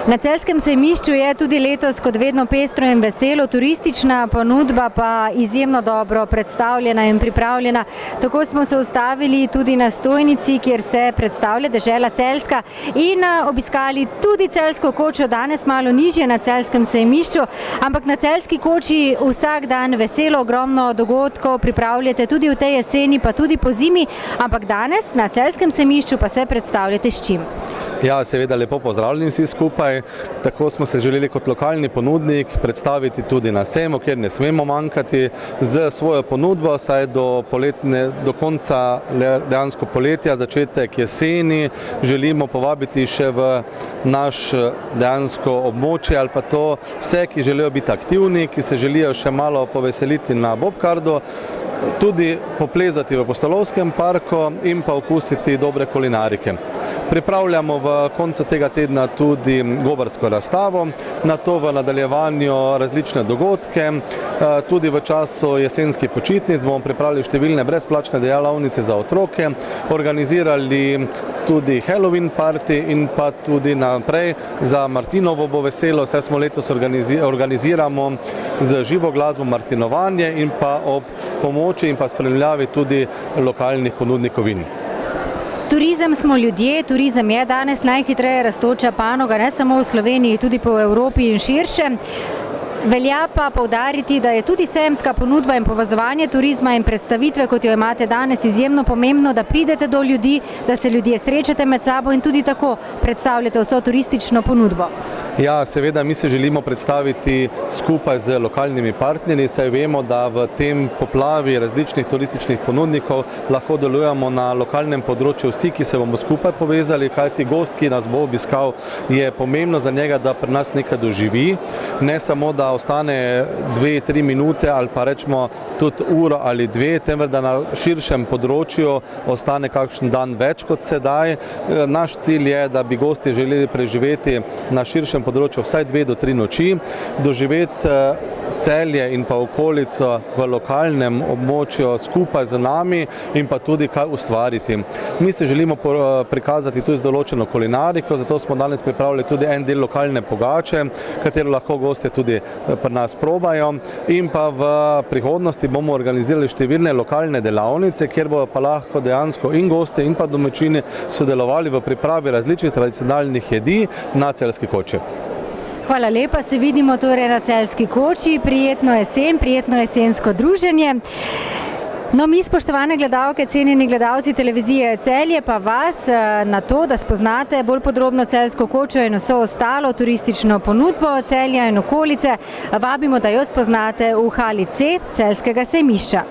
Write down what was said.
Na Celjskem sejmišču je tudi letos kot vedno pestro in veselo, turistična ponudba pa izjemno dobro predstavljena in pripravljena. Tako smo se ustavili tudi na stojnici, kjer se predstavlja dežela Celjska in obiskali tudi Celjsko kočo, danes malo nižje na Celjskem sejmišču, ampak na Celjski koči vsak dan veselo, ogromno dogodkov pripravljate tudi v tej jeseni, pa tudi po zimi, ampak danes na Celjskem sejmišču pa se predstavljate s čim? Ja, seveda lepo pozdravljeni vsi skupaj. Tako smo se želeli kot lokalni ponudnik predstaviti tudi na sejmu, kjer ne smemo manjkati z svojo ponudbo, saj do konca dejansko poletja, začetek jeseni, želimo povabiti še v naš dejansko območje ali pa to vse, ki želijo biti aktivni, ki se želijo še malo poveseliti na bobkardu, tudi poplezati v Pustolovskem parku in pa okusiti dobre kulinarike. Pripravljamo v koncu tega tedna tudi gobarsko razstavo, nato v nadaljevanju različne dogodke, tudi v času jesenskih počitnic bomo pripravili številne brezplačne delavnice za otroke, organizirali tudi Halloween party in pa tudi naprej za Martinovo bo veselo, saj smo letos organiziramo z živo glasbo martinovanje in pa ob pomoči in pa spremljavi tudi lokalnih ponudnikov vin. Turizem smo ljudje, turizem je danes najhitreje rastoča panoga, ne samo v Sloveniji, tudi po Evropi in širše. Velja pa poudariti, da je tudi sejemska ponudba in povezovanje turizma in predstavitve, kot jo imate danes, izjemno pomembno, da pridete do ljudi, da se ljudje srečate med sabo in tudi tako predstavljate vso turistično ponudbo. Ja, seveda mi se želimo predstaviti skupaj z lokalnimi partnerji, saj vemo, da v tem poplavi različnih turističnih ponudnikov lahko delujemo na lokalnem področju vsi, ki se bomo skupaj povezali, kajti gost, ki nas bo obiskal, je pomembno za njega, da pri nas nekaj doživi, ne samo, da ostane 2-3 minute ali pa rečemo tudi uro ali dve, temveč da na širšem področju ostane kakšen dan več kot sedaj. Naš cilj je, da bi gosti želeli preživeti na širšem področju vsaj 2 do 3 noči, doživeti Celje in pa okolico v lokalnem območju skupaj z nami in pa tudi kaj ustvariti. Mi se želimo prikazati tudi z določeno kulinariko, zato smo danes pripravili tudi en del lokalne pogače, katero lahko gostje tudi pri nas probajo, in pa v prihodnosti bomo organizirali številne lokalne delavnice, kjer bodo pa lahko dejansko in gostje in pa domačini sodelovali v pripravi različnih tradicionalnih jedi na Celjski koči. Hvala lepa, se vidimo torej na Celjski koči, prijetno jesen, prijetno jesensko druženje. No, mi, spoštovane gledalke, cenjeni gledalci televizije Celje, pa vas na to, da spoznate bolj podrobno Celjsko kočo in vso ostalo turistično ponudbo Celja in okolice, vabimo, da jo spoznate v hali C Celjskega sejmišča.